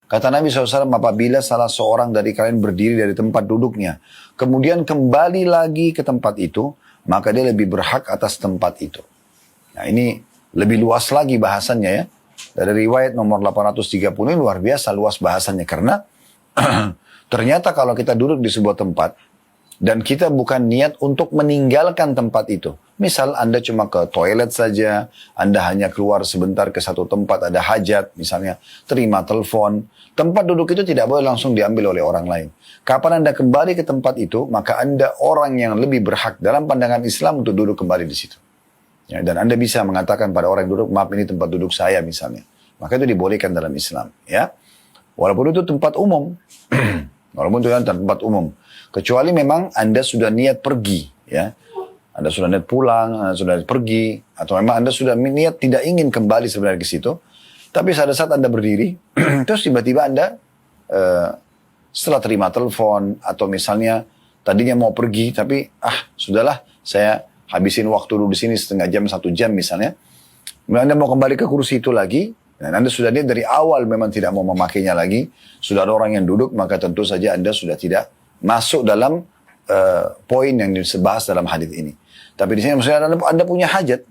Kata Nabi SAW, apabila salah seorang dari kalian berdiri dari tempat duduknya, kemudian kembali lagi ke tempat itu, maka dia lebih berhak atas tempat itu. Nah ini lebih luas lagi bahasannya ya. Dari riwayat nomor 830 ini luar biasa luas bahasannya. Karena ternyata kalau kita duduk di sebuah tempat, dan kita bukan niat untuk meninggalkan tempat itu. Misal Anda cuma ke toilet saja, Anda hanya keluar sebentar ke satu tempat, ada hajat misalnya, terima telepon. Tempat duduk itu tidak boleh langsung diambil oleh orang lain. Kapan Anda kembali ke tempat itu, maka Anda orang yang lebih berhak dalam pandangan Islam untuk duduk kembali di situ. Ya, dan Anda bisa mengatakan pada orang yang duduk, maaf ini tempat duduk saya misalnya. Maka itu dibolehkan dalam Islam. Ya, walaupun itu tempat umum. Walaupun itu tempat umum. Kecuali memang Anda sudah niat pergi, ya. Anda sudah niat pulang, Anda sudah niat pergi, atau memang Anda sudah niat tidak ingin kembali sebenarnya ke situ. Tapi pada saat Anda berdiri, terus tiba-tiba Anda setelah terima telepon, atau misalnya tadinya mau pergi, tapi sudahlah, saya habisin waktu dulu di sini setengah jam, 1 jam misalnya. Kemudian Anda mau kembali ke kursi itu lagi, dan Anda sudah niat dari awal memang tidak mau memakainya lagi, sudah ada orang yang duduk, maka tentu saja Anda sudah tidak masuk dalam poin yang dibahas dalam hadis ini. Tapi di sini maksudnya Anda punya hajat,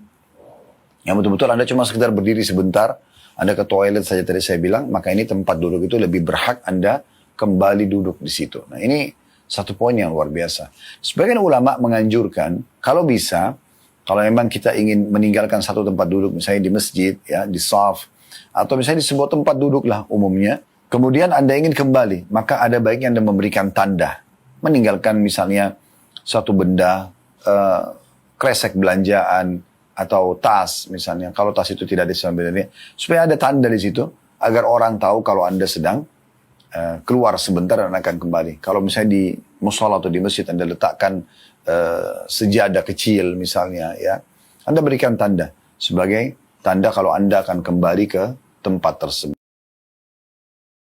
yang betul-betul Anda cuma sekedar berdiri sebentar, Anda ke toilet saja tadi saya bilang, maka ini tempat duduk itu lebih berhak Anda kembali duduk di situ. Nah ini satu poin yang luar biasa. Sebagian ulama menganjurkan, kalau bisa, kalau memang kita ingin meninggalkan satu tempat duduk, misalnya di masjid, ya, di shaf, atau misalnya di sebuah tempat duduk lah umumnya, kemudian Anda ingin kembali, maka ada baiknya Anda memberikan tanda. Meninggalkan misalnya suatu benda, kresek belanjaan, atau tas misalnya. Kalau tas itu tidak disambil, supaya ada tanda di situ, agar orang tahu kalau Anda sedang keluar sebentar dan akan kembali. Kalau misalnya di mushola atau di masjid Anda letakkan sejadah kecil misalnya, ya, Anda berikan tanda sebagai tanda kalau Anda akan kembali ke tempat tersebut.